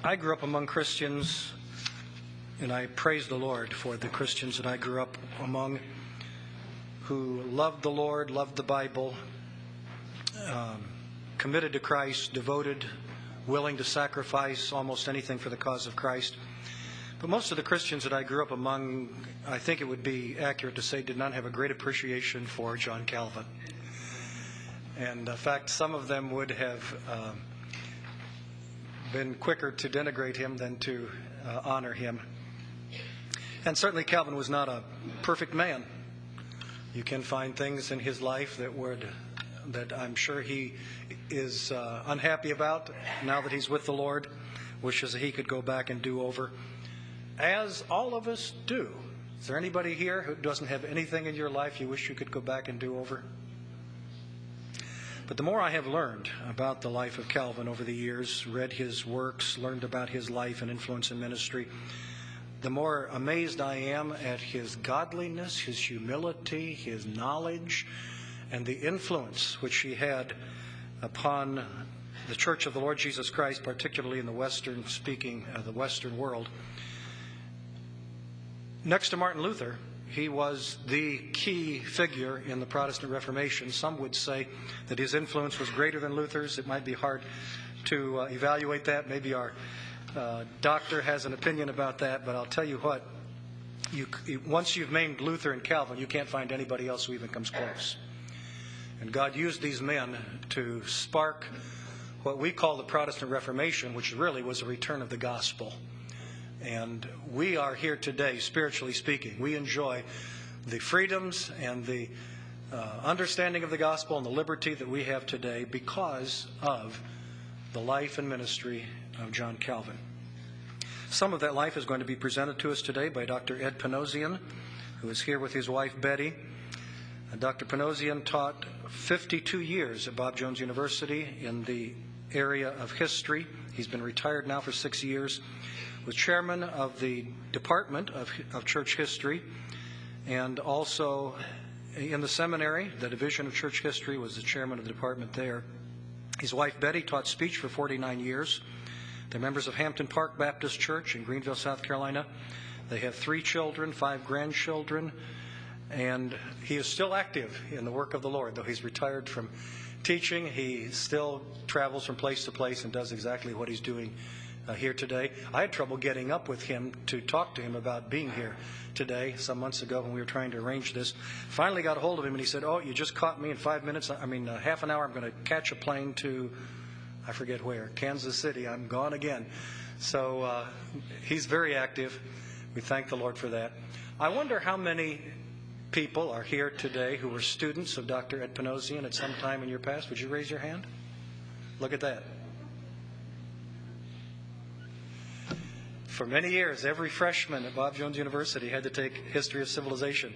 I grew up among Christians, and I praise the Lord for the Christians that I grew up among who loved the Lord, loved the Bible, committed to Christ, devoted, willing to sacrifice almost anything for the cause of Christ. But most of the Christians that I grew up among, I think it would be accurate to say, did not have a great appreciation for John Calvin. And in fact, some of them would have been quicker to denigrate him than to honor him. And certainly Calvin was not a perfect man. You can find things in his life that I'm sure he is unhappy about now that he's with the Lord, wishes that he could go back and do over, as all of us do. Is there anybody here who doesn't have anything in your life you wish you could go back and do over? But the more I have learned about the life of Calvin over the years, read his works, learned about his life and influence in ministry, the more amazed I am at his godliness, his humility, his knowledge, and the influence which he had upon the Church of the Lord Jesus Christ, particularly in the the Western world. Next to Martin Luther, he was the key figure in the Protestant Reformation. Some would say that his influence was greater than Luther's. It might be hard to evaluate that. Maybe our doctor has an opinion about that, but I'll tell you what, once you've named Luther and Calvin, you can't find anybody else who even comes close. And God used these men to spark what we call the Protestant Reformation, which really was a return of the gospel. And we are here today, spiritually speaking. We enjoy the freedoms and the understanding of the gospel and the liberty that we have today because of the life and ministry of John Calvin. Some of that life is going to be presented to us today by Dr. Ed Panosian, who is here with his wife Betty. Dr. Panosian taught 52 years at Bob Jones University in the area of history. He's been retired now for 6 years. Was chairman of the Department of Church History, and also in the seminary, the Division of Church History, was the chairman of the department there. His wife Betty taught speech for 49 years. They're members of Hampton Park Baptist Church in Greenville, South Carolina. They have 3 children, 5 grandchildren, and he is still active in the work of the Lord. Though he's retired from teaching, he still travels from place to place and does exactly what he's doing here today. I had trouble getting up with him to talk to him about being here today some months ago when we were trying to arrange this. Finally got a hold of him and he said, "Oh, you just caught me in 5 minutes. Half an hour. I'm going to catch a plane to, I forget where, Kansas City. I'm gone again." So he's very active. We thank the Lord for that. I wonder how many people are here today who were students of Dr. Ed Panosian at some time in your past. Would you raise your hand? Look at that. For many years, every freshman at Bob Jones University had to take History of Civilization.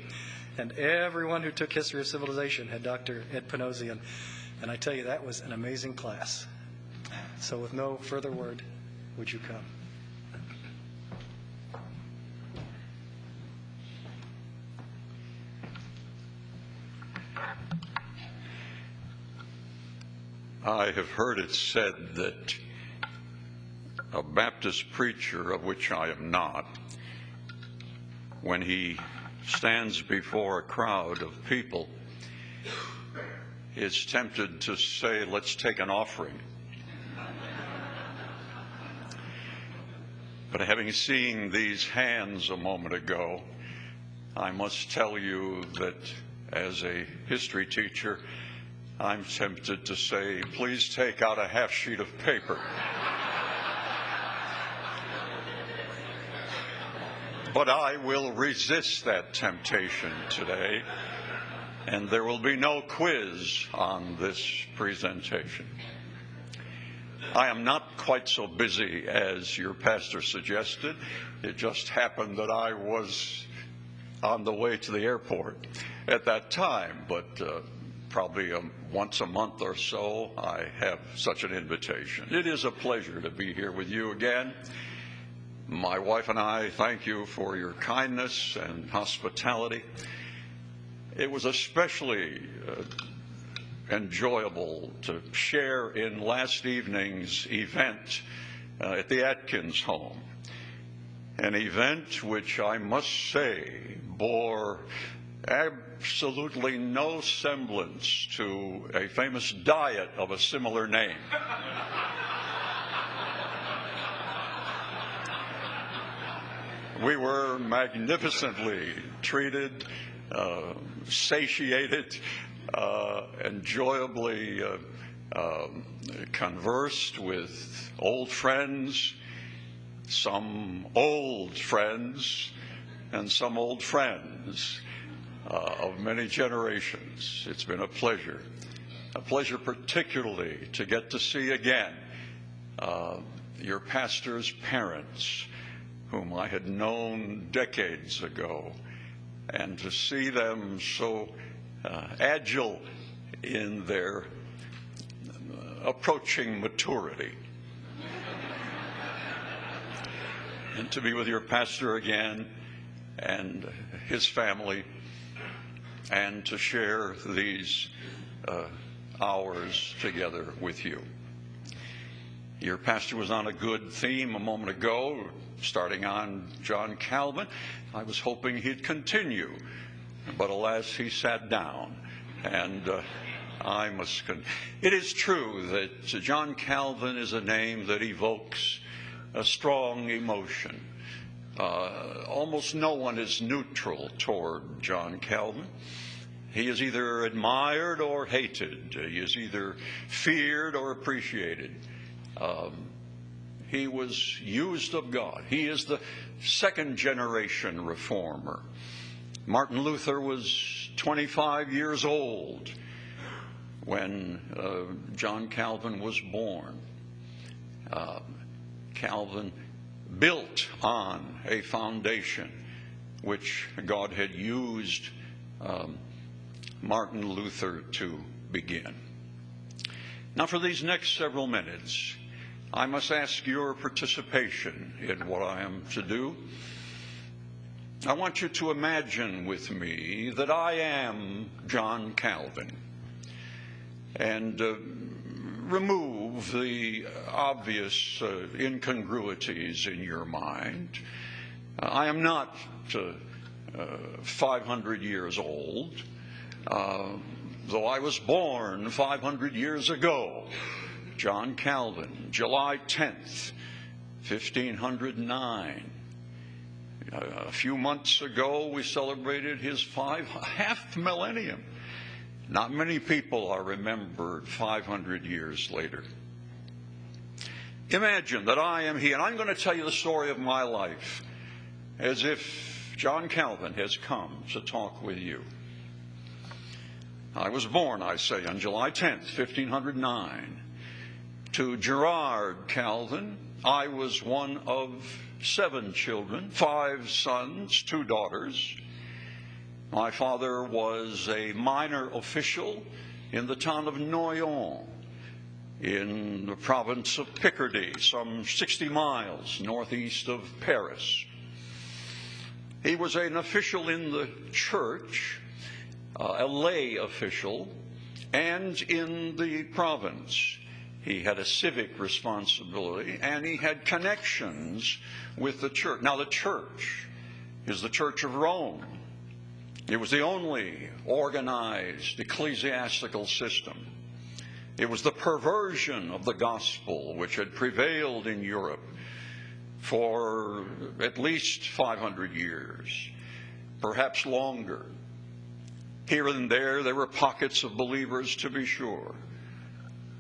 And everyone who took History of Civilization had Dr. Ed Panosian. And I tell you, that was an amazing class. So with no further word, would you come? I have heard it said that a Baptist preacher, of which I am not, when he stands before a crowd of people, is tempted to say, "Let's take an offering." But having seen these hands a moment ago, I must tell you that as a history teacher, I'm tempted to say, "Please take out a half sheet of paper." But I will resist that temptation today, and there will be no quiz on this presentation. I am not quite so busy as your pastor suggested. It just happened that I was on the way to the airport at that time, but probably once a month or so I have such an invitation. It is a pleasure to be here with you again. My wife and I thank you for your kindness and hospitality. It was especially enjoyable to share in last evening's event at the Atkins home, an event which I must say bore absolutely no semblance to a famous diet of a similar name. We were magnificently treated, satiated, enjoyably conversed with old friends, some old friends, and some old friends of many generations. It's been a pleasure particularly to get to see again your pastor's parents, whom I had known decades ago, and to see them so agile in their approaching maturity. And to be with your pastor again and his family, and to share these hours together with you. Your pastor was on a good theme a moment ago, starting on John Calvin. I was hoping he'd continue, but alas, he sat down. And it is true that John Calvin is a name that evokes a strong emotion. Almost no one is neutral toward John Calvin. He is either admired or hated. He is either feared or appreciated. He was used of God. He is the second generation reformer. Martin Luther was 25 years old when John Calvin was born. Calvin built on a foundation which God had used Martin Luther to begin. Now, for these next several minutes, I must ask your participation in what I am to do. I want you to imagine with me that I am John Calvin, and remove the obvious incongruities in your mind. I am not 500 years old, though I was born 500 years ago. John Calvin, July 10th, 1509. A few months ago, we celebrated his half millennium. Not many people are remembered 500 years later. Imagine that I am he, and I'm going to tell you the story of my life as if John Calvin has come to talk with you. I was born, I say, on July 10th, 1509. To Gerard Calvin, I was one of 7 children, 5 sons, 2 daughters. My father was a minor official in the town of Noyon, in the province of Picardy, some 60 miles northeast of Paris. He was an official in the church, a lay official, and in the province. He had a civic responsibility, and he had connections with the church. Now, the church is the Church of Rome. It was the only organized ecclesiastical system. It was the perversion of the gospel which had prevailed in Europe for at least 500 years, perhaps longer. Here and there were pockets of believers, to be sure.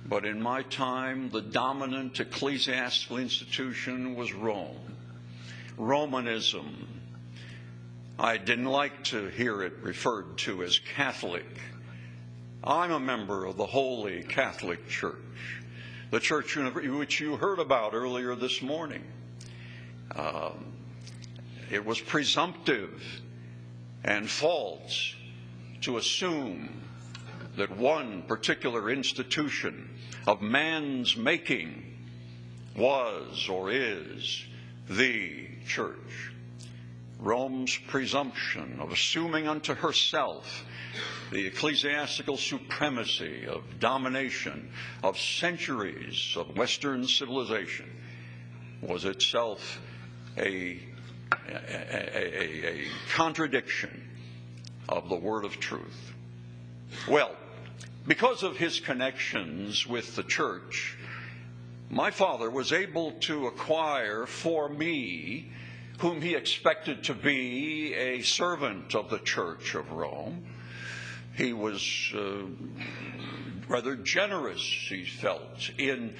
But in my time, the dominant ecclesiastical institution was Rome. Romanism. I didn't like to hear it referred to as Catholic. I'm a member of the Holy Catholic Church, the church which you heard about earlier this morning. It was presumptive and false to assume that one particular institution of man's making was or is the church. Rome's presumption of assuming unto herself the ecclesiastical supremacy of domination of centuries of Western civilization was itself a contradiction of the word of truth. Well, because of his connections with the church, my father was able to acquire for me, whom he expected to be a servant of the Church of Rome. He was rather generous, he felt, in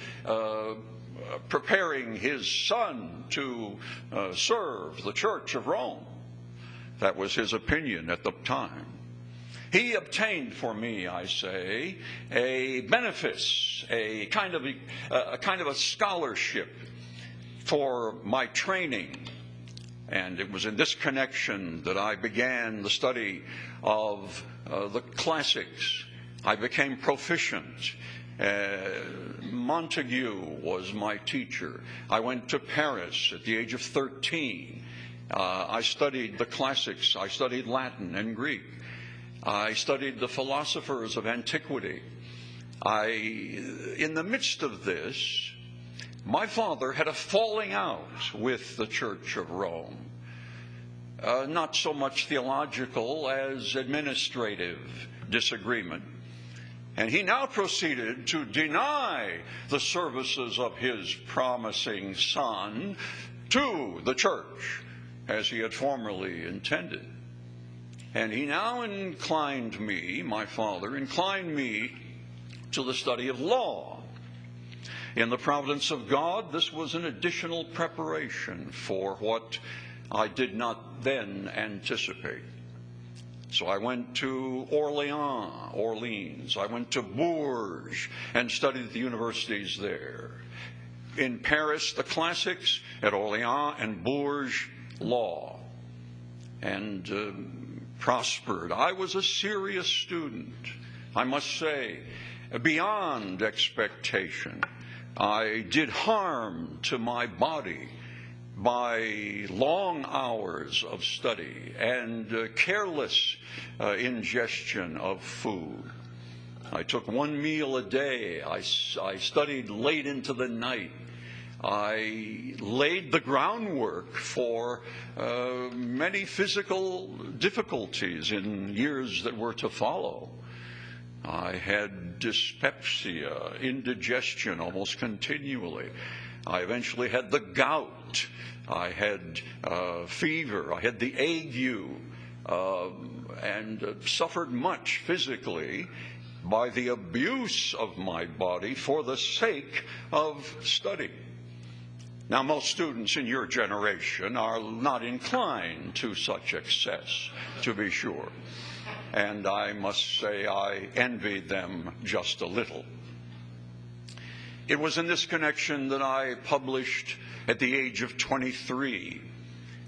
preparing his son to serve the Church of Rome. That was his opinion at the time. He obtained for me, I say, a benefice, a kind of a scholarship for my training. And it was in this connection that I began the study of the classics. I became proficient. Montague was my teacher. I went to Paris at the age of 13. I studied the classics. I studied Latin and Greek. I studied the philosophers of antiquity. In the midst of this, my father had a falling out with the Church of Rome. Not so much theological as administrative disagreement. And he now proceeded to deny the services of his promising son to the church, as he had formerly intended. And he now my father inclined me to the study of law. In the providence of God, this was an additional preparation for what I did not then anticipate. So I went to Orleans. I went to Bourges and studied at the universities there. In Paris, the classics; at Orleans and Bourges, law. And prospered. I was a serious student, I must say, beyond expectation. I did harm to my body by long hours of study and careless ingestion of food. I took one meal a day. I studied late into the night. I laid the groundwork for many physical difficulties in years that were to follow. I had dyspepsia, indigestion almost continually. I eventually had the gout. I had fever. I had the ague, and suffered much physically by the abuse of my body for the sake of study. Now, most students in your generation are not inclined to such excess, to be sure. And I must say I envied them just a little. It was in this connection that I published at the age of 23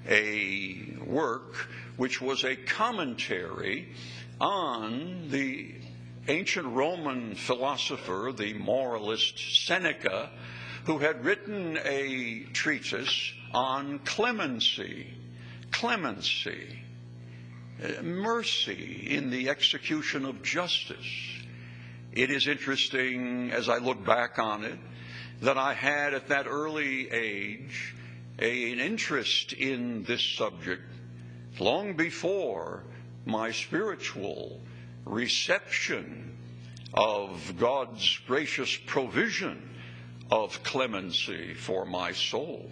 a work which was a commentary on the ancient Roman philosopher, the moralist Seneca, who had written a treatise on clemency, mercy in the execution of justice. It is interesting, as I look back on it, that I had at that early age an interest in this subject long before my spiritual reception of God's gracious provision of clemency for my soul.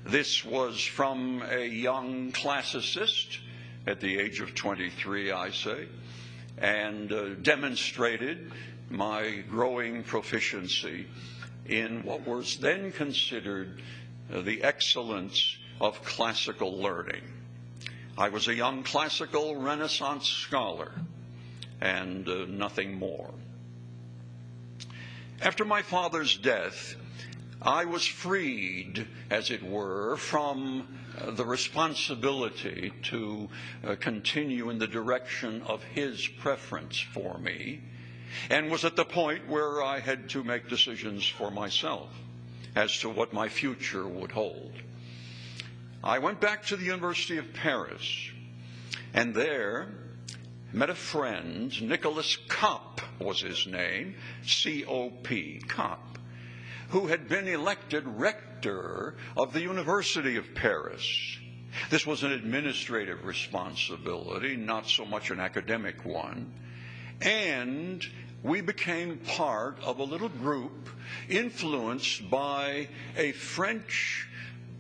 This was from a young classicist at the age of 23, I say, and demonstrated my growing proficiency in what was then considered the excellence of classical learning. I was a young classical Renaissance scholar and nothing more. After my father's death, I was freed, as it were, from the responsibility to continue in the direction of his preference for me, and was at the point where I had to make decisions for myself as to what my future would hold. I went back to the University of Paris, and there met a friend, Nicholas Kopp was his name, C-O-P, Kopp, who had been elected rector of the University of Paris. This was an administrative responsibility, not so much an academic one. And we became part of a little group influenced by a French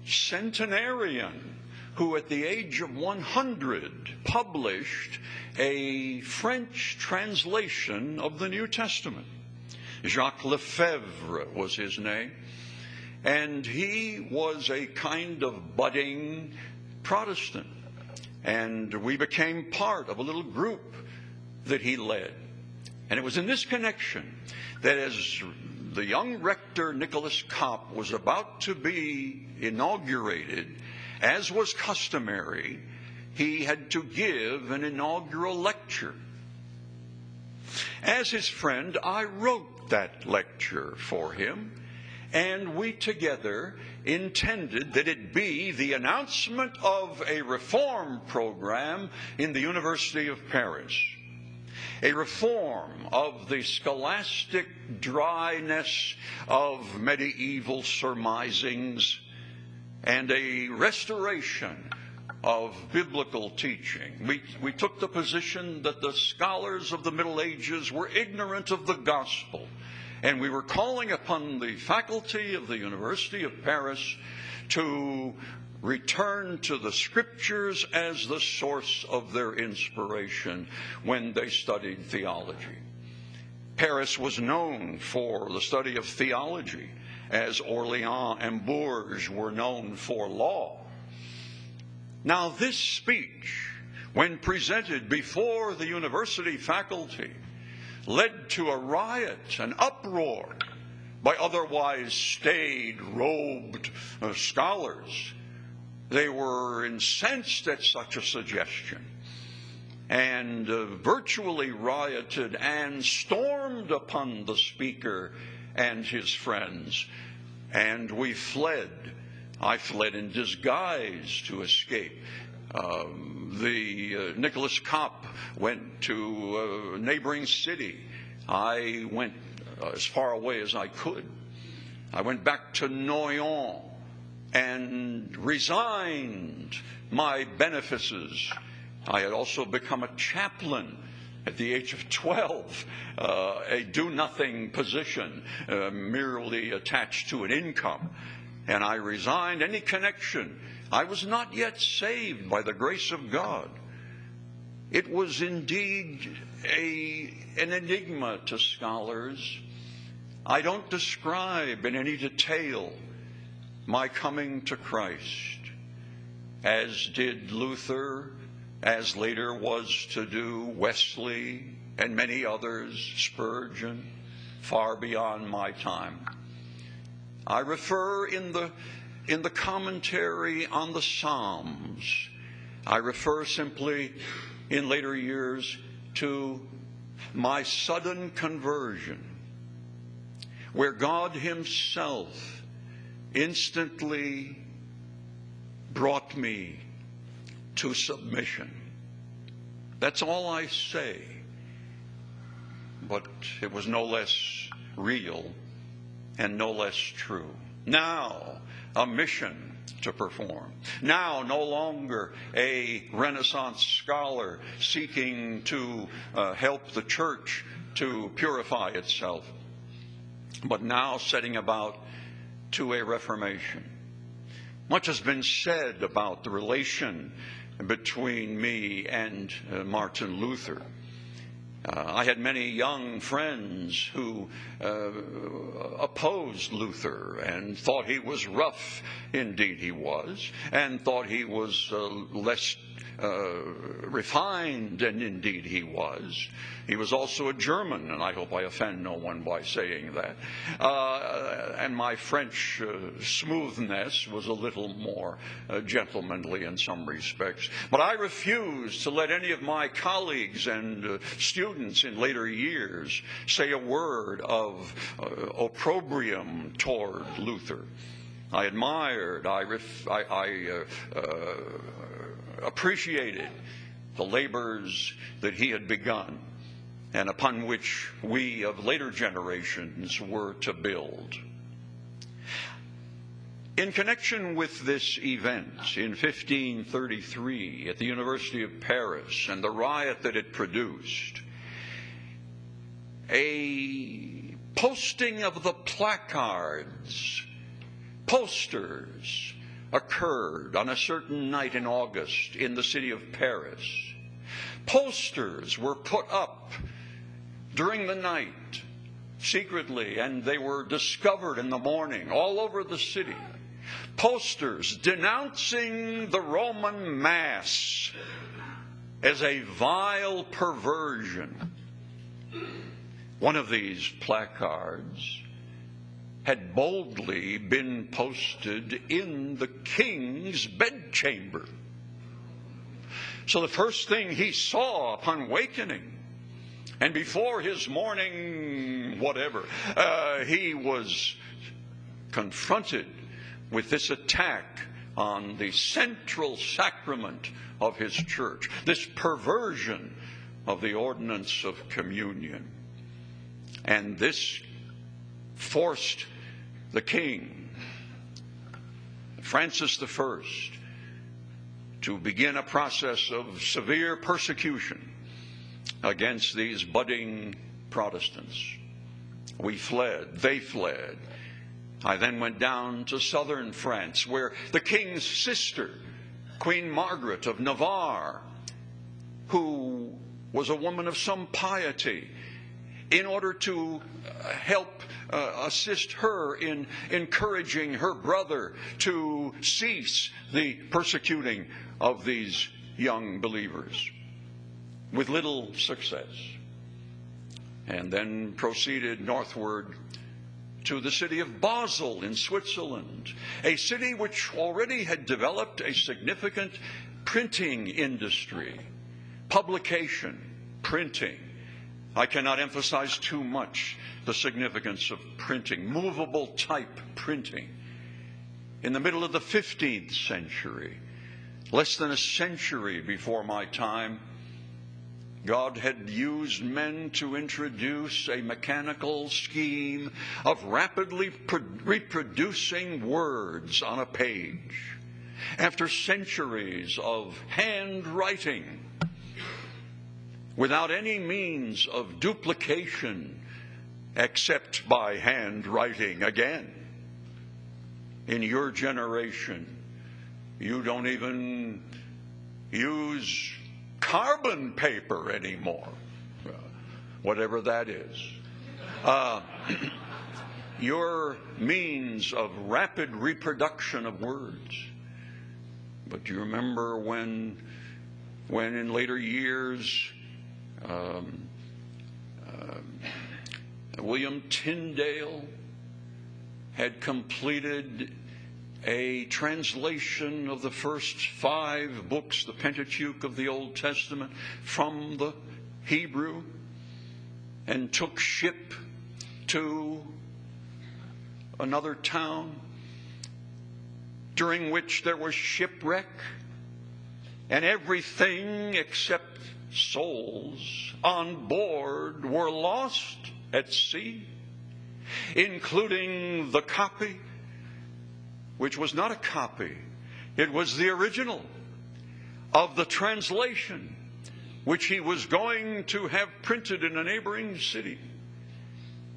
centenarian who at the age of 100 published a French translation of the New Testament. Jacques Lefebvre was his name, and he was a kind of budding Protestant. And we became part of a little group that he led. And it was in this connection that as the young rector Nicholas Kopp was about to be inaugurated, as was customary, he had to give an inaugural lecture. As his friend, I wrote that lecture for him, and we together intended that it be the announcement of a reform program in the University of Paris. A reform of the scholastic dryness of medieval surmisings and a restoration of biblical teaching. We took the position that the scholars of the Middle Ages were ignorant of the gospel, and we were calling upon the faculty of the University of Paris to return to the Scriptures as the source of their inspiration when they studied theology. Paris was known for the study of theology, as Orléans and Bourges were known for law. Now, this speech, when presented before the university faculty, led to a riot, an uproar by otherwise staid, robed scholars. They were incensed at such a suggestion and virtually rioted and stormed upon the speaker and his friends. And we fled. I fled in disguise to escape. Nicholas Kopp went to a neighboring city. I went as far away as I could. I went back to Noyon and resigned my benefices. I had also become a chaplain at the age of 12, a do-nothing position, merely attached to an income. And I resigned any connection. I was not yet saved by the grace of God. It was indeed an enigma to scholars. I don't describe in any detail my coming to Christ, as did Luther, as later was to do Wesley and many others, Spurgeon, far beyond my time. I refer in the commentary on the Psalms, I refer simply in later years to my sudden conversion, where God Himself instantly brought me to submission. That's all I say. But it was no less real and no less true. Now, a mission to perform. Now, no longer a Renaissance scholar seeking to help the church to purify itself, but now setting about to a reformation. Much has been said about the relation between me and Martin Luther. I had many young friends who opposed Luther and thought he was rough. Indeed he was, and thought he was less refined, and indeed he was. He was also a German, and I hope I offend no one by saying that. And my French smoothness was a little more gentlemanly in some respects. But I refused to let any of my colleagues and students in later years say a word of opprobrium toward Luther. I admired, I appreciated the labors that he had begun and upon which we of later generations were to build. In connection with this event in 1533 at the University of Paris and the riot that it produced, a posting of the placards, posters, occurred on a certain night in August in the city of Paris. Posters were put up during the night secretly, and they were discovered in the morning all over the city. Posters denouncing the Roman Mass as a vile perversion. One of these placards had boldly been posted in the king's bedchamber. So the first thing he saw upon wakening, and before his morning whatever, he was confronted with this attack on the central sacrament of his church, this perversion of the ordinance of communion. And this forced the king, Francis I, to begin a process of severe persecution against these budding Protestants. We fled, they fled. I then went down to southern France, where the king's sister, Queen Margaret of Navarre, who was a woman of some piety, in order to help assist her in encouraging her brother to cease the persecuting of these young believers, with little success. And then proceeded northward to the city of Basel in Switzerland, a city which already had developed a significant printing industry, publication, printing. I cannot emphasize too much the significance of printing, movable type printing. In the middle of the 15th century, less than a century before my time, God had used men to introduce a mechanical scheme of rapidly reproducing words on a page. After centuries of handwriting, without any means of duplication except by handwriting again. In your generation, you don't even use carbon paper anymore, whatever that is. Your means of rapid reproduction of words. But do you remember when in later years, William Tyndale had completed a translation of the first 5 books, the Pentateuch of the Old Testament, from the Hebrew, and took ship to another town, during which there was shipwreck, and everything except souls on board were lost at sea, including the copy, which was not a copy. It was the original of the translation, which he was going to have printed in a neighboring city.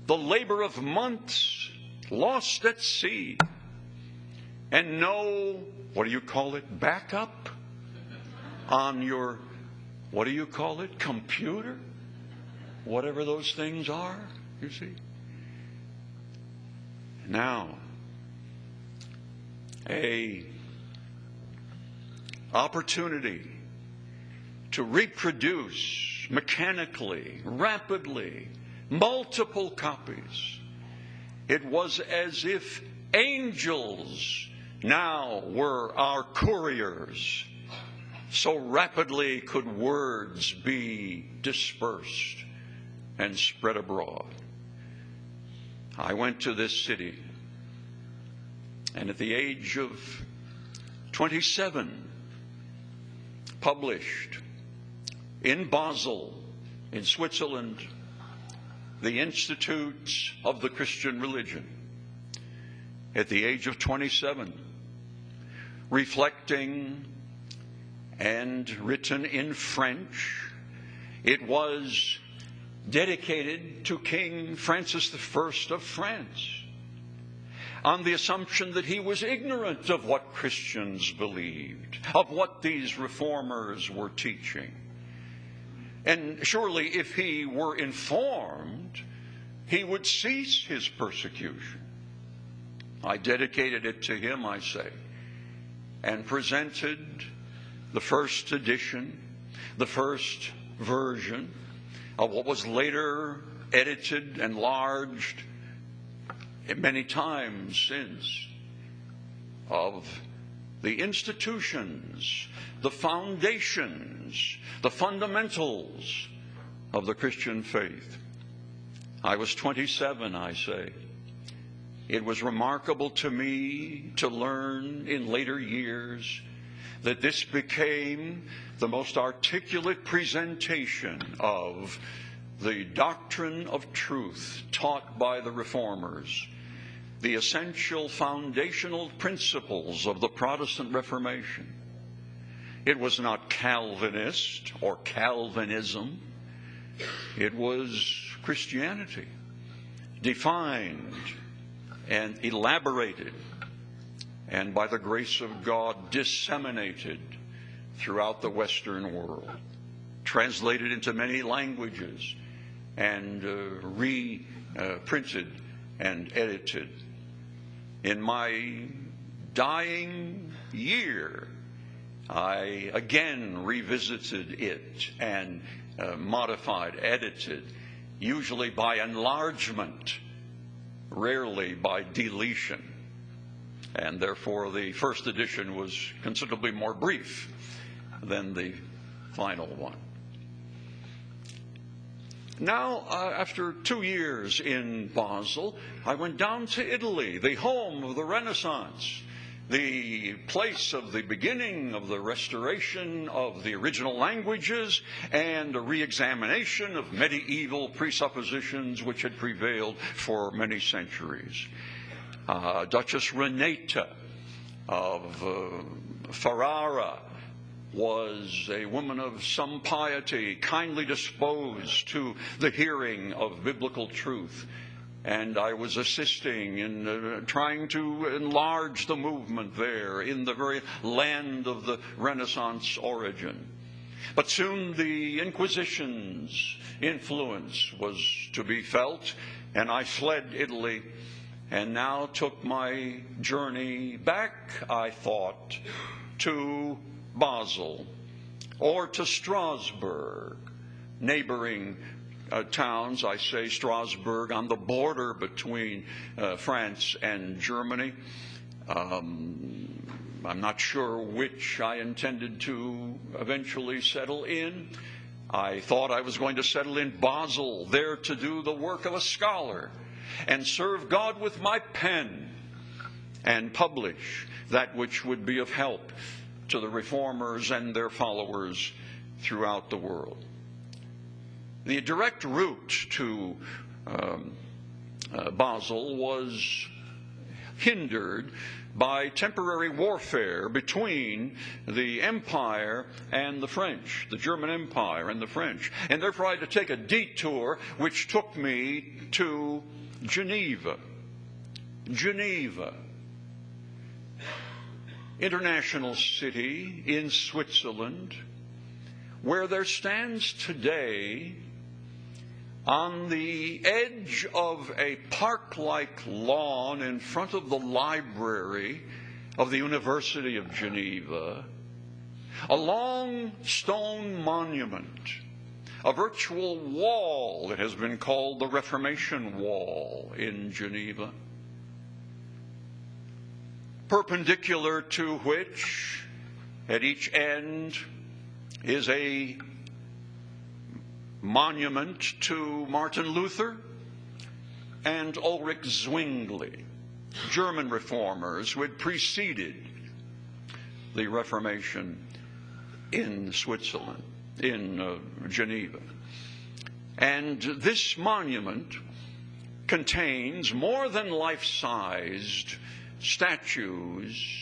The labor of months lost at sea, and no, what do you call it, backup on your, what do you call it, computer? Whatever those things are, you see. Now, a opportunity to reproduce mechanically, rapidly, multiple copies. It was as if angels now were our couriers. So rapidly could words be dispersed and spread abroad. I went to this city, and at the age of 27, published in Basel, in at the age of 27, reflecting and written in French. It was dedicated to King Francis I of France, on the assumption that he was ignorant of what Christians believed, of what these reformers were teaching. And surely if he were informed, he would cease his persecution. I dedicated it to him, I say, and presented the first edition, the first version of what was later edited, enlarged many times since, of the institutions, the foundations, the fundamentals of the Christian faith. I was 27, I say. It was remarkable to me to learn in later years that this became the most articulate presentation of the doctrine of truth taught by the Reformers, the essential foundational principles of the Protestant Reformation. It was not Calvinist or Calvinism. It was Christianity, defined and elaborated, and by the grace of God disseminated throughout the Western world, translated into many languages, and reprinted and edited. In my dying year, I again revisited it and modified, edited, usually by enlargement, rarely by deletion. And therefore the first edition was considerably more brief than the final one. Now, after 2 years in Basel, I went down to Italy, the home of the Renaissance, the place of the beginning of the restoration of the original languages and a re-examination of medieval presuppositions which had prevailed for many centuries. Duchess Renata of Ferrara was a woman of some piety, kindly disposed to the hearing of biblical truth. And I was assisting in trying to enlarge the movement there in the very land of the Renaissance origin. But soon the Inquisition's influence was to be felt, and I fled Italy and now took my journey back, I thought, to Basel or to Strasbourg, neighboring towns. I say Strasbourg on the border between France and Germany. I'm not sure which I intended to eventually settle in. I thought I was going to settle in Basel, there to do the work of a scholar and serve God with my pen and publish that which would be of help to the reformers and their followers throughout the world. The direct route to Basel was hindered by temporary warfare between the Empire and the French, the German Empire and the French. And therefore I had to take a detour which took me to Geneva. Geneva, international city in Switzerland, where there stands today on the edge of a park-like lawn in front of the library of the University of Geneva, a long stone monument, a virtual wall that has been called the Reformation Wall in Geneva, perpendicular to which, at each end, is a monument to Martin Luther and Ulrich Zwingli, German reformers who had preceded the Reformation in Switzerland, in Geneva. And this monument contains more than life-sized statues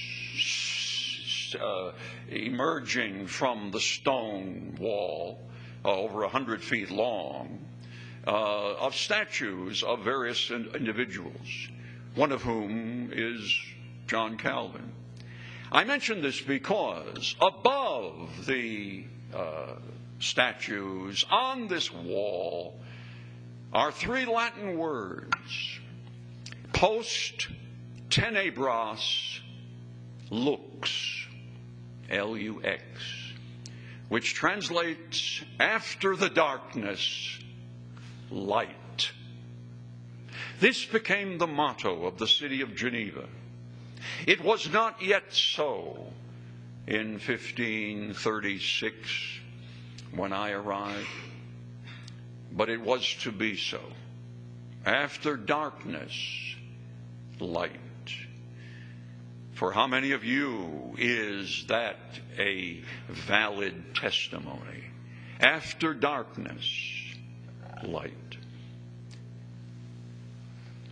emerging from the stone wall, over 100 feet long, of statues of various individuals, one of whom is John Calvin. I mention this because above the statues on this wall are three Latin words: post tenebras lux, L-U-X, which translates after the darkness, light. This became the motto of the city of Geneva. It was not yet so in 1536 when I arrived, but it was to be so. After darkness, light. For how many of you is that a valid testimony? After darkness, light.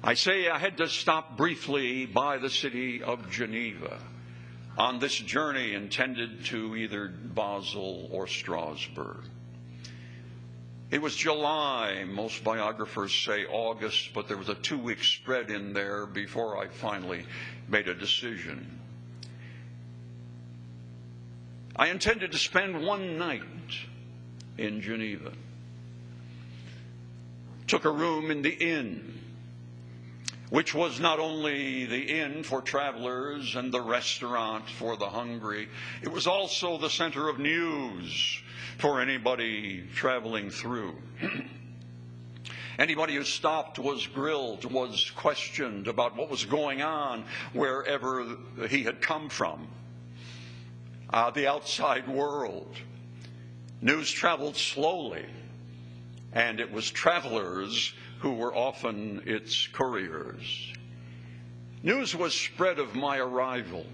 I say I had to stop briefly by the city of Geneva on this journey intended to either Basel or Strasbourg. It was July, most biographers say August, but there was a 2-week spread in there before I finally made a decision. I intended to spend one night in Geneva. Took a room in the inn, which was not only the inn for travelers and the restaurant for the hungry, it was also the center of news for anybody traveling through. Anybody who stopped was grilled, was questioned about what was going on wherever he had come from. The outside world. News traveled slowly, and it was travelers who were often its couriers. News was spread of my arrival.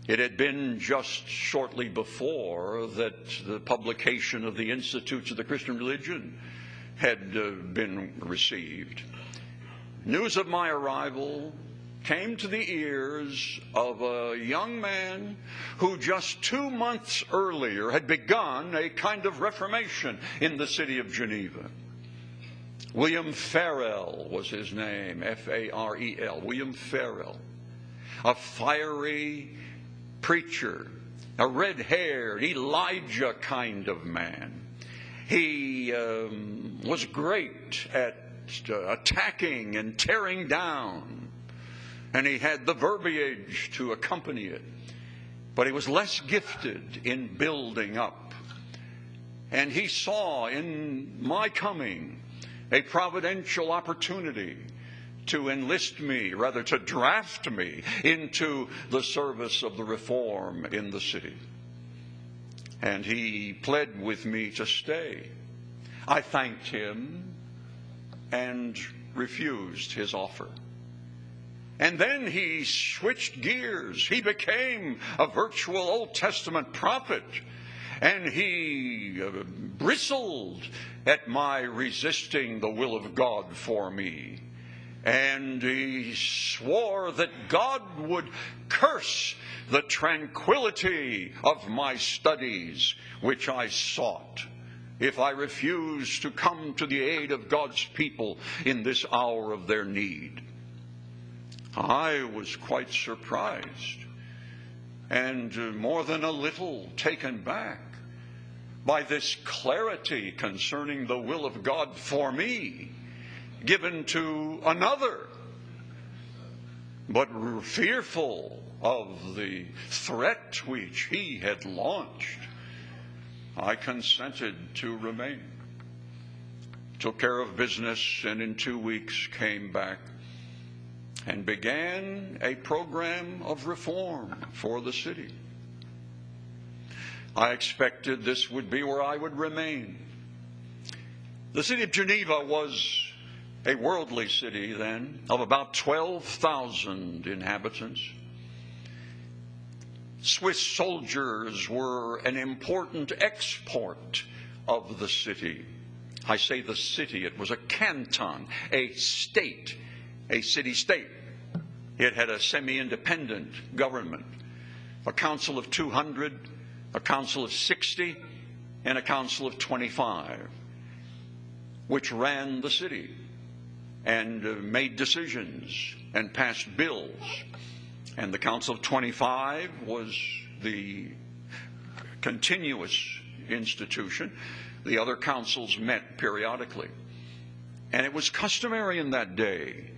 It had been just shortly before that the publication of the Institutes of the Christian Religion had been received. News of my arrival came to the ears of a young man who just 2 months earlier had begun a kind of reformation in the city of Geneva. William Farel was his name, F-A-R-E-L, William Farel, a fiery preacher, a red-haired Elijah kind of man. He was great at attacking and tearing down, and he had the verbiage to accompany it, but he was less gifted in building up. And he saw in my coming a providential opportunity to enlist me, rather to draft me into the service of the reform in the city. And he pled with me to stay. I thanked him and refused his offer. And then he switched gears. He became a virtual Old Testament prophet. And he bristled at my resisting the will of God for me. And he swore that God would curse the tranquility of my studies, which I sought, if I refused to come to the aid of God's people in this hour of their need. I was quite surprised and more than a little taken back by this clarity concerning the will of God for me, given to another, but fearful of the threat which he had launched. I consented to remain, took care of business, and in 2 weeks came back and began a program of reform for the city. I expected this would be where I would remain. The city of Geneva was a worldly city then, of about 12,000 inhabitants. Swiss soldiers were an important export of the city. I say the city, it was a canton, a state, a city-state It had a semi-independent government, a council of 200, a council of 60, and a council of 25, which ran the city and made decisions and passed bills. And the council of 25 was the continuous institution. The other councils met periodically. And it was customary in that day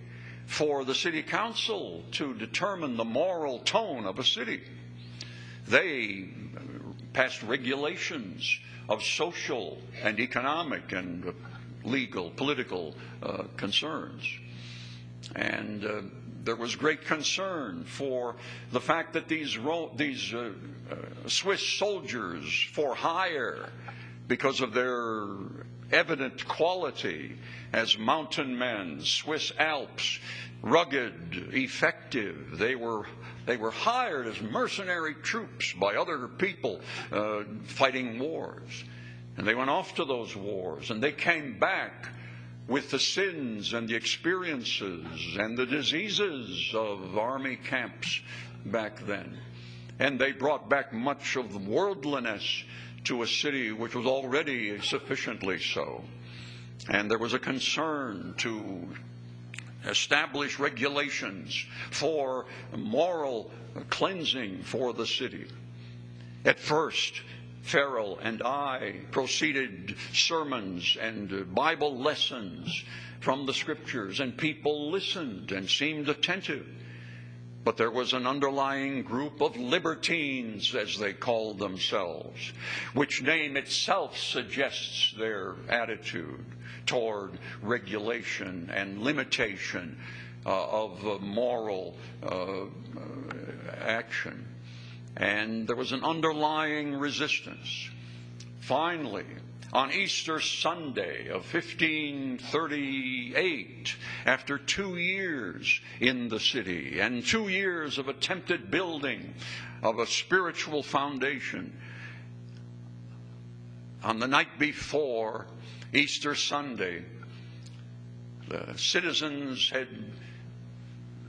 for the city council to determine the moral tone of a city. They passed regulations of social and economic and legal, political concerns. And there was great concern for the fact that these Swiss soldiers for hire, because of their evident quality as mountain men, Swiss Alps, rugged, effective, they were hired as mercenary troops by other people fighting wars. And they went off to those wars, and they came back with the sins and the experiences and the diseases of army camps back then. And they brought back much of the worldliness to a city which was already sufficiently so. And there was a concern to establish regulations for moral cleansing for the city. At first, Farrell and I proceeded sermons and Bible lessons from the Scriptures, and people listened and seemed attentive. But there was an underlying group of libertines, as they called themselves, which name itself suggests their attitude toward regulation and limitation of moral action. And there was an underlying resistance. Finally, on Easter Sunday of 1538, after 2 years in the city and 2 years of attempted building of a spiritual foundation, on the night before Easter Sunday, the citizens had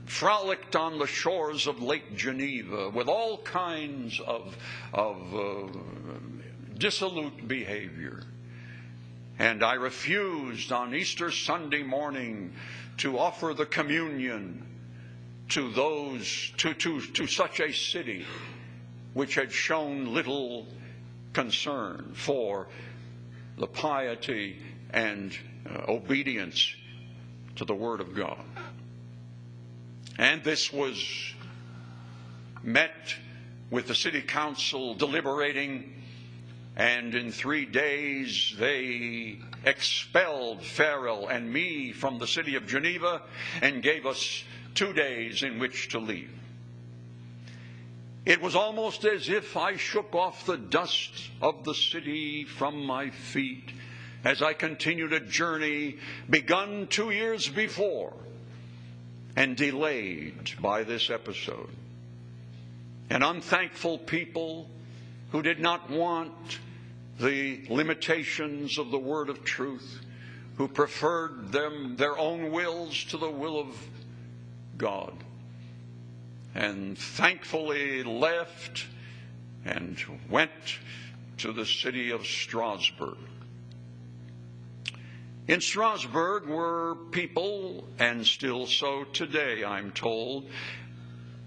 frolicked on the shores of Lake Geneva with all kinds of dissolute behavior. And I refused on Easter Sunday morning to offer the communion to those, to such a city which had shown little concern for the piety and obedience to the Word of God. And this was met with the city council deliberating, and in 3 days they expelled Farrell and me from the city of Geneva and gave us 2 days in which to leave. It was almost as if I shook off the dust of the city from my feet as I continued a journey begun 2 years before and delayed by this episode. An unthankful people who did not want the limitations of the word of truth, who preferred their own wills to the will of God, and thankfully left and went to the city of Strasbourg. In Strasbourg were people, and still so today, I'm told,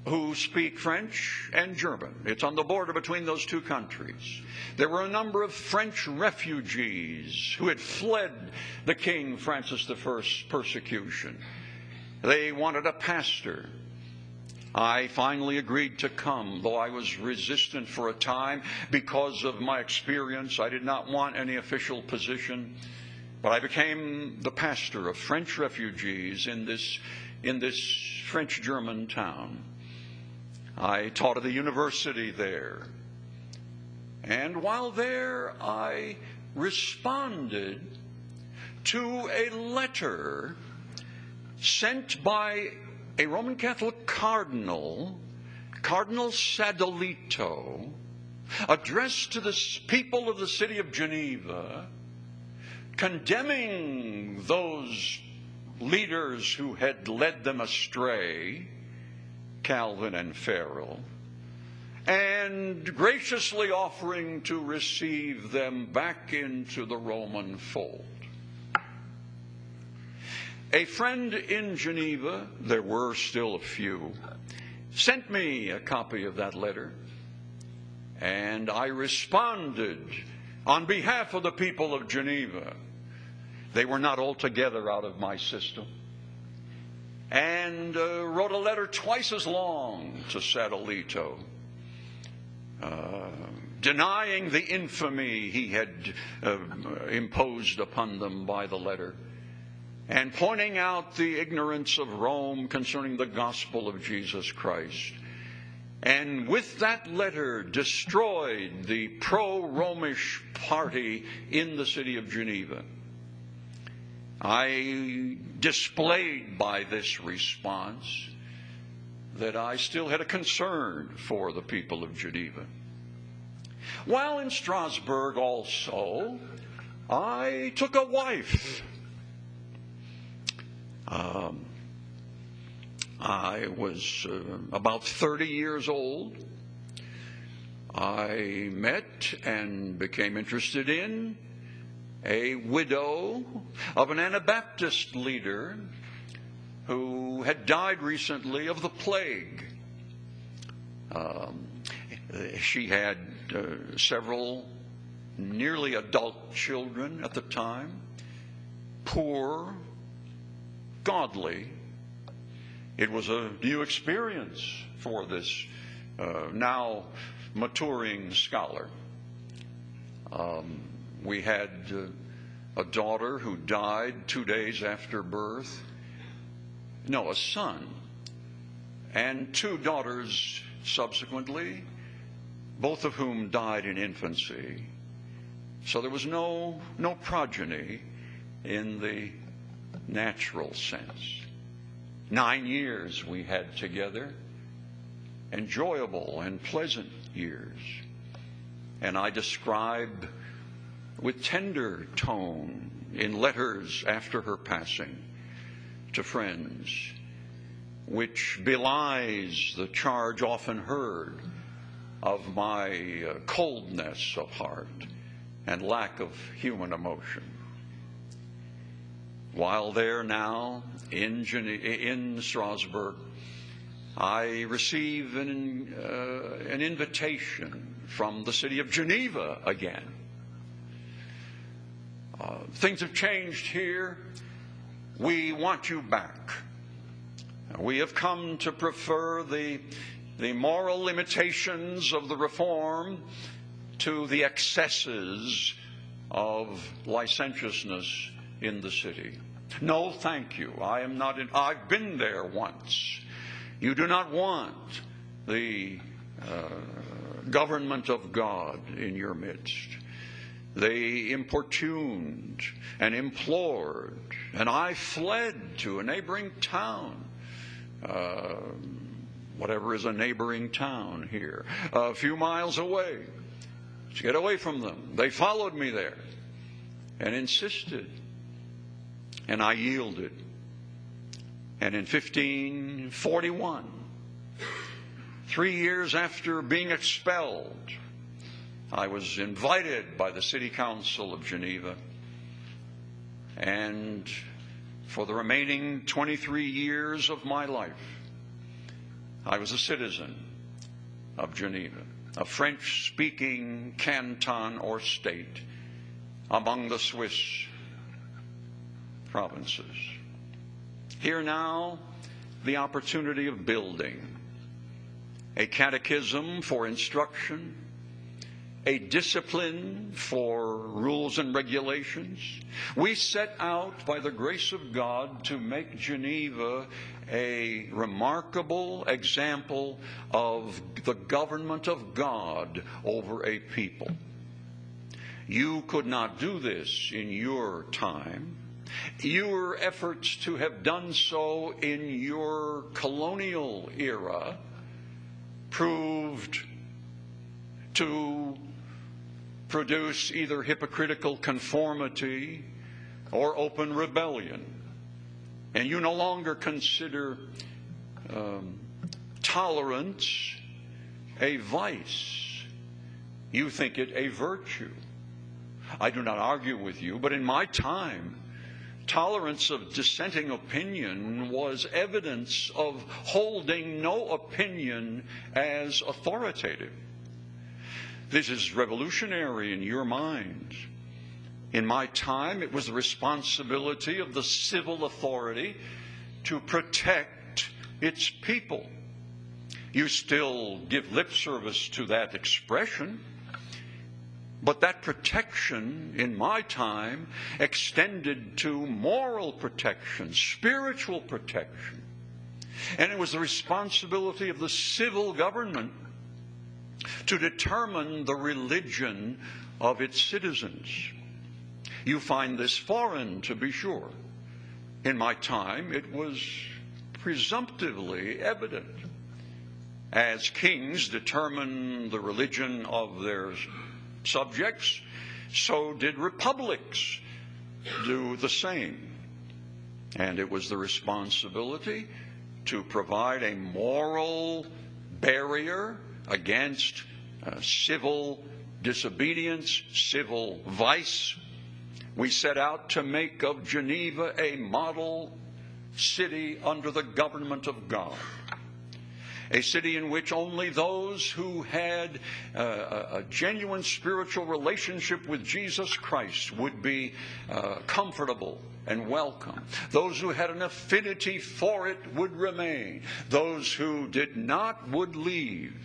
who speak French and German. It's on the border between those two countries. There were a number of French refugees who had fled the King Francis I's persecution. They wanted a pastor. I finally agreed to come, though I was resistant for a time because of my experience. I did not want any official position. But I became the pastor of French refugees in this French-German town. I taught at a university there. And while there, I responded to a letter sent by a Roman Catholic cardinal, Cardinal Sadolito, addressed to the people of the city of Geneva, condemning those leaders who had led them astray Calvin and Farel, and graciously offering to receive them back into the Roman fold. A friend in Geneva, there were still a few, sent me a copy of that letter, and I responded on behalf of the people of Geneva. They were not altogether out of my system. And wrote a letter twice as long to Satellito, denying the infamy he had imposed upon them by the letter, and pointing out the ignorance of Rome concerning the gospel of Jesus Christ. And with that letter destroyed the pro-Romish party in the city of Geneva. I displayed by this response that I still had a concern for the people of Geneva. While in Strasbourg also, I took a wife. I was about 30 years old. I met and became interested in a widow of an Anabaptist leader who had died recently of the plague. She had several nearly adult children at the time, poor, godly. It was a new experience for this now maturing scholar. We had a daughter who died 2 days after birth. No, a son. And 2 daughters subsequently, both of whom died in infancy. So there was no progeny in the natural sense. 9 years we had together, enjoyable and pleasant years. And I describe with tender tone in letters after her passing to friends, which belies the charge often heard of my coldness of heart and lack of human emotion. While there now in Strasbourg, I receive an invitation from the city of Geneva again. Things have changed here. We want you back. We have come to prefer the moral limitations of the Reform to the excesses of licentiousness in the city. No, thank you. I've been there once. You do not want the government of God in your midst. They importuned and implored, and I fled to a neighboring town. Whatever is a neighboring town here, a few miles away, to get away from them. They followed me there and insisted, and I yielded. And in 1541, 3 years after being expelled, I was invited by the City Council of Geneva, and for the remaining 23 years of my life, I was a citizen of Geneva, a French-speaking canton or state among the Swiss provinces. Here now, the opportunity of building a catechism for instruction, a discipline for rules and regulations. We set out, by the grace of God, to make Geneva a remarkable example of the government of God over a people. You could not do this in your time. Your efforts to have done so in your colonial era proved to produce either hypocritical conformity or open rebellion. And you no longer consider tolerance a vice. You think it a virtue. I do not argue with you, but in my time, tolerance of dissenting opinion was evidence of holding no opinion as authoritative. This is revolutionary in your mind. In my time, it was the responsibility of the civil authority to protect its people. You still give lip service to that expression, but that protection in my time extended to moral protection, spiritual protection. And it was the responsibility of the civil government to determine the religion of its citizens. You find this foreign, to be sure. In my time, it was presumptively evident. As kings determined the religion of their subjects, so did republics do the same. And it was the responsibility to provide a moral barrier against civil disobedience, civil vice. We set out to make of Geneva a model city under the government of God. A city in which only those who had a genuine spiritual relationship with Jesus Christ would be comfortable and welcome. Those who had an affinity for it would remain. Those who did not would leave.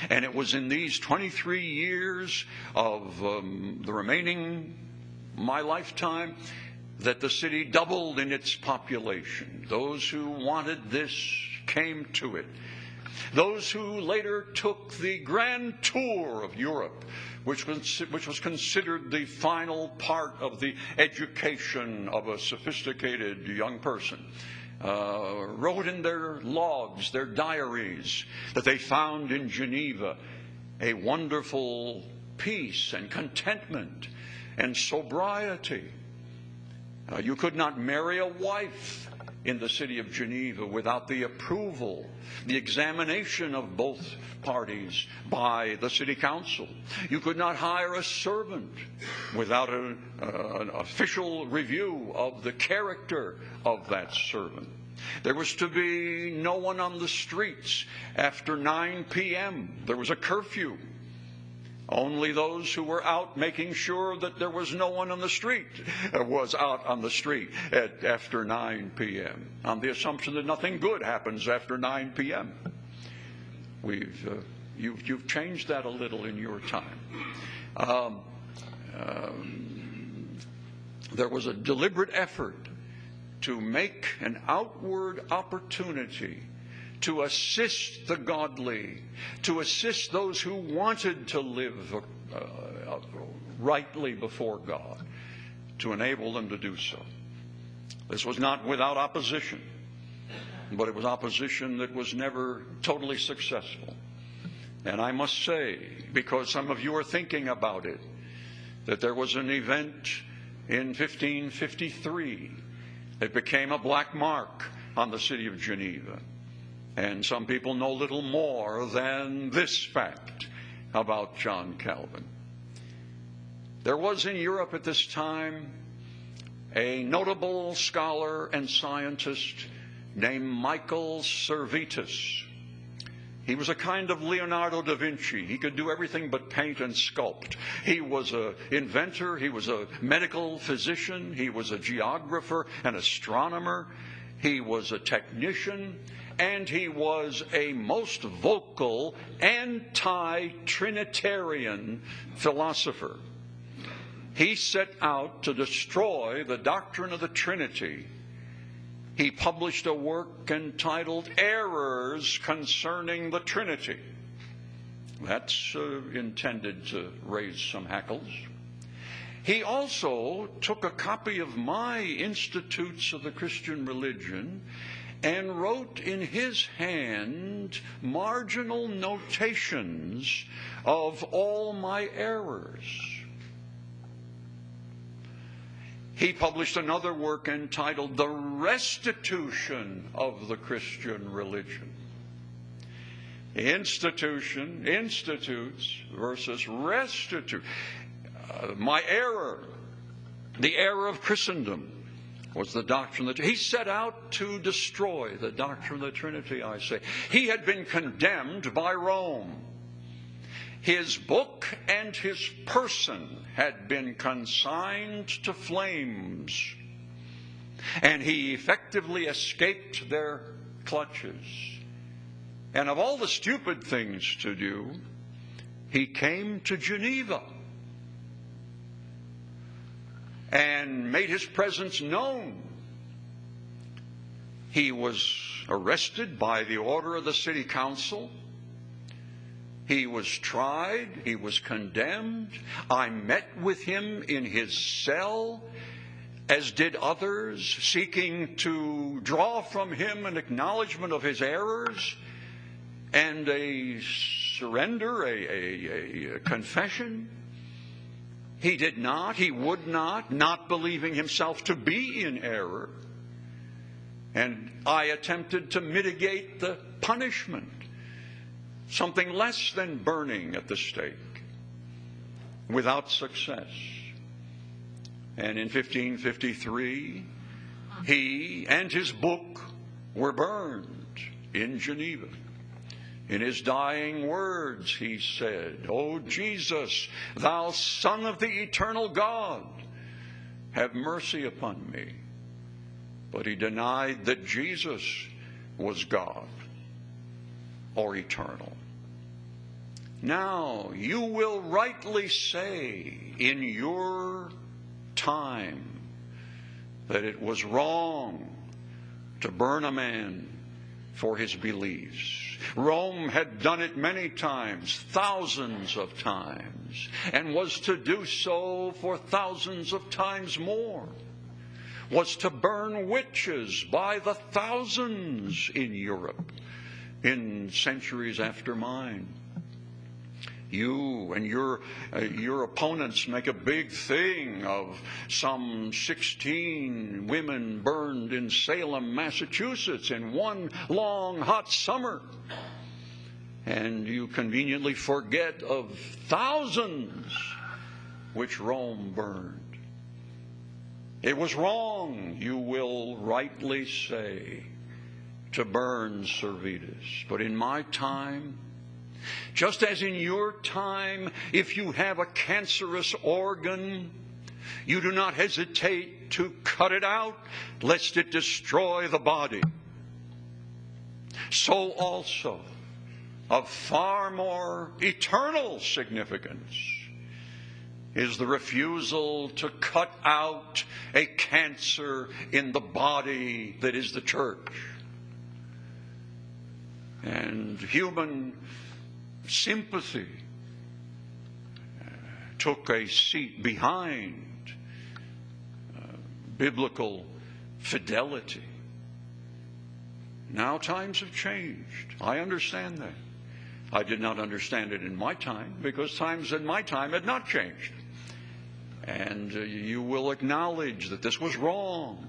And it was in these 23 years of the remaining my lifetime that the city doubled in its population. Those who wanted this came to it. Those who later took the grand tour of Europe, which was considered the final part of the education of a sophisticated young person, wrote in their logs, their diaries, that they found in Geneva a wonderful peace and contentment and sobriety. You could not marry a wife in the city of Geneva without the approval, the examination of both parties by the city council. You could not hire a servant without an official review of the character of that servant. There was to be no one on the streets after 9 p.m. There was a curfew. Only those who were out making sure that there was no one on the street was out on the street after 9 p.m. on the assumption that nothing good happens after 9 p.m. You've changed that a little in your time. There was a deliberate effort to make an outward opportunity to assist the godly, to assist those who wanted to live rightly before God, to enable them to do so. This was not without opposition, but it was opposition that was never totally successful. And I must say, because some of you are thinking about it, that there was an event in 1553 that became a black mark on the city of Geneva. And some people know little more than this fact about John Calvin. There was in Europe at this time a notable scholar and scientist named Michael Servetus. He was a kind of Leonardo da Vinci. He could do everything but paint and sculpt. He was an inventor. He was a medical physician. He was a geographer, an astronomer. He was a technician. And he was a most vocal anti-Trinitarian philosopher. He set out to destroy the doctrine of the Trinity. He published a work entitled Errors Concerning the Trinity. That's intended to raise some hackles. He also took a copy of my Institutes of the Christian Religion and wrote in his hand marginal notations of all my errors. He published another work entitled The Restitution of the Christian Religion. institutes versus restitute. My error, the error of Christendom, was the doctrine that he set out to destroy the doctrine of the Trinity, I say. He had been condemned by Rome. His book and his person had been consigned to flames, and he effectively escaped their clutches. And of all the stupid things to do, he came to Geneva and made his presence known. He was arrested by the order of the city council. He was tried. He was condemned. I met with him in his cell, as did others, seeking to draw from him an acknowledgement of his errors and a surrender, a confession. He did not, he would not believing himself to be in error. And I attempted to mitigate the punishment, something less than burning at the stake, without success. And in 1553, he and his book were burned in Geneva. In his dying words, he said, "O Jesus, thou Son of the eternal God, have mercy upon me." But he denied that Jesus was God or eternal. Now, you will rightly say in your time that it was wrong to burn a man for his beliefs. Rome had done it many times, thousands of times, and was to do so for thousands of times more. Was to burn witches by the thousands in Europe in centuries after mine. You and your opponents make a big thing of some 16 women burned in Salem, Massachusetts in one long hot summer. And you conveniently forget of thousands which Rome burned. It was wrong, you will rightly say, to burn Servetus. But in my time, just as in your time, if you have a cancerous organ, you do not hesitate to cut it out, lest it destroy the body. So also, of far more eternal significance, is the refusal to cut out a cancer in the body that is the church. And human sympathy took a seat behind biblical fidelity. Now times have changed. I understand that. I did not understand it in my time, because times in my time had not changed. And you will acknowledge that this was wrong.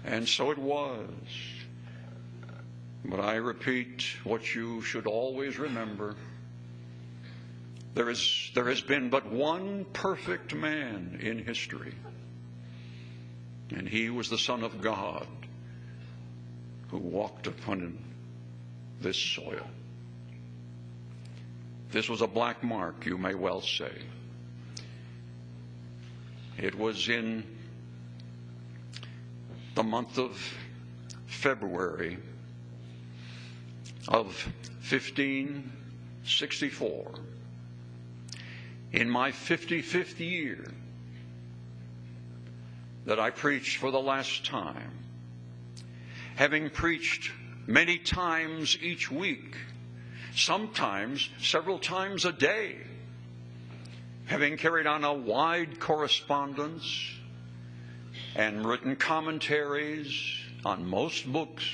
And so it was. But I repeat what you should always remember. There has been but one perfect man in history. And he was the Son of God who walked upon this soil. This was a black mark, you may well say. It was in the month of February of 1564, in my 55th year, that I preached for the last time, having preached many times each week, sometimes several times a day, having carried on a wide correspondence and written commentaries on most books.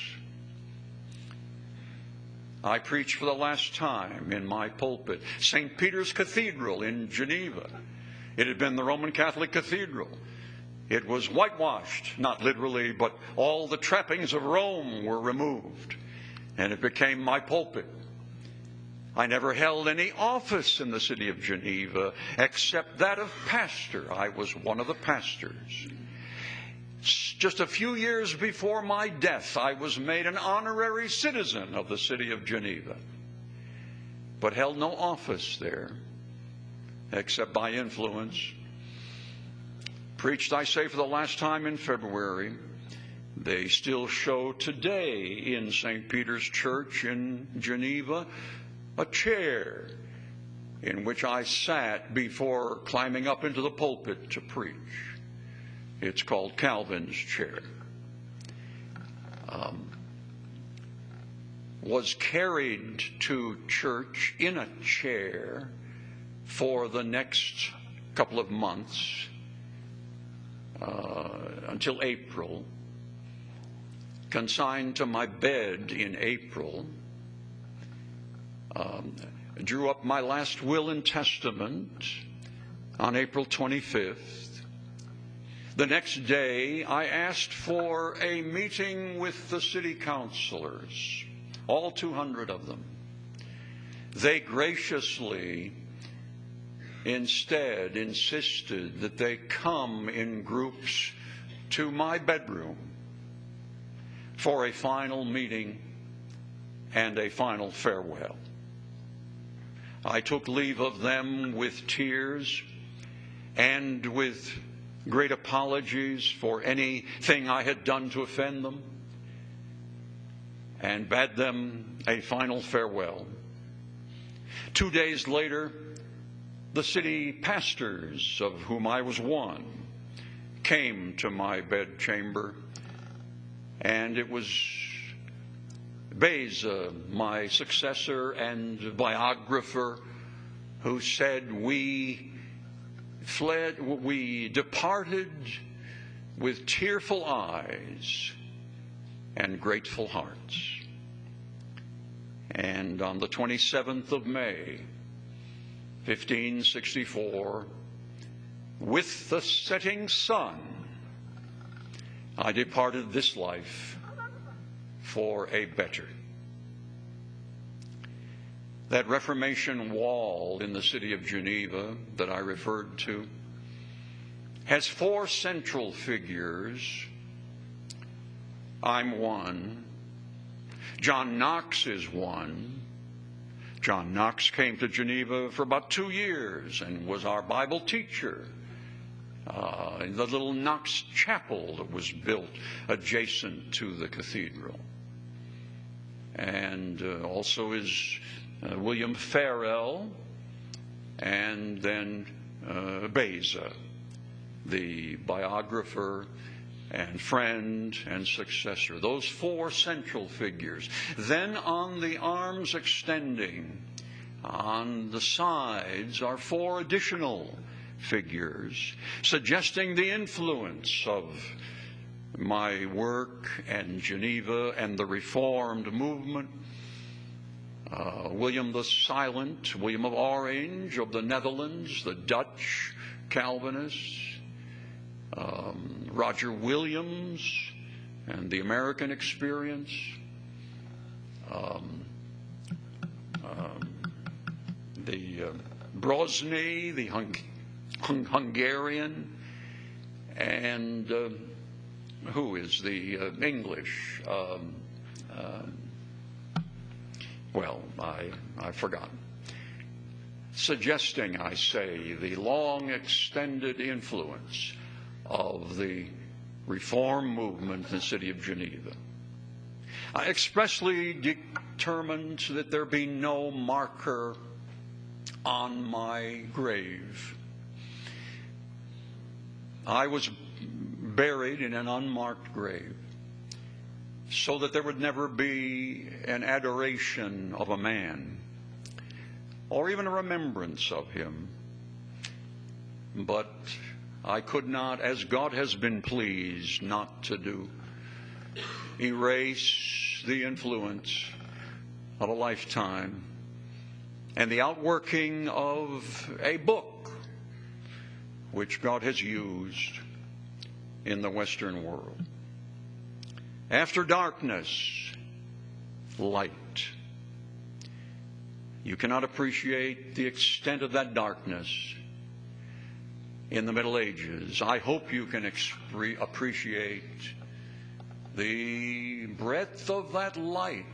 I preached for the last time in my pulpit, St. Peter's Cathedral in Geneva. It had been the Roman Catholic cathedral. It was whitewashed, not literally, but all the trappings of Rome were removed. and it became my pulpit. I never held any office in the city of Geneva except that of pastor. I was one of the pastors. Just a few years before my death, I was made an honorary citizen of the city of Geneva, but held no office there except by influence. Preached, I say, for the last time in February. They still show today in St. Peter's Church in Geneva a chair in which I sat before climbing up into the pulpit to preach. It's called Calvin's chair. Was carried to church in a chair for the next couple of months until April. Consigned to my bed in April. Drew up my last will and testament on April 25th. The next day, I asked for a meeting with the city councilors, all 200 of them. They graciously instead insisted that they come in groups to my bedroom for a final meeting and a final farewell. I took leave of them with tears and with great apologies for anything I had done to offend them, and bade them a final farewell. 2 days later, the city pastors, of whom I was one, came to my bedchamber, and it was Beza, my successor and biographer, who said, we departed with tearful eyes and grateful hearts. And on the 27th of May, 1564, with the setting sun, I departed this life for a better. That Reformation Wall in the city of Geneva that I referred to has 4 central figures. I'm one. John Knox is one. John Knox came to Geneva for about 2 years and was our Bible teacher in the little Knox chapel that was built adjacent to the cathedral. And also is William Farrell, and then Beza, the biographer and friend and successor. Those 4 central figures. Then on the arms extending on the sides are 4 additional figures, suggesting the influence of my work and Geneva and the Reformed movement. William the Silent, William of Orange of the Netherlands, the Dutch Calvinists, Roger Williams and the American experience, the Brosny, the Hungarian, and who is the English? I've forgotten. Suggesting, I say, the long extended influence of the Reform movement in the city of Geneva. I expressly determined that there be no marker on my grave. I was buried in an unmarked grave so that there would never be an adoration of a man or even a remembrance of him. But I could not, as God has been pleased not to do, erase the influence of a lifetime and the outworking of a book which God has used in the Western world. After darkness light. You cannot appreciate the extent of that darkness in the Middle Ages. I hope you can appreciate the breadth of that light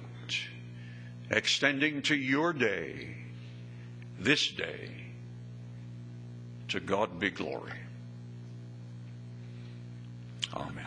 extending to your day, this day. To God be glory. Amen.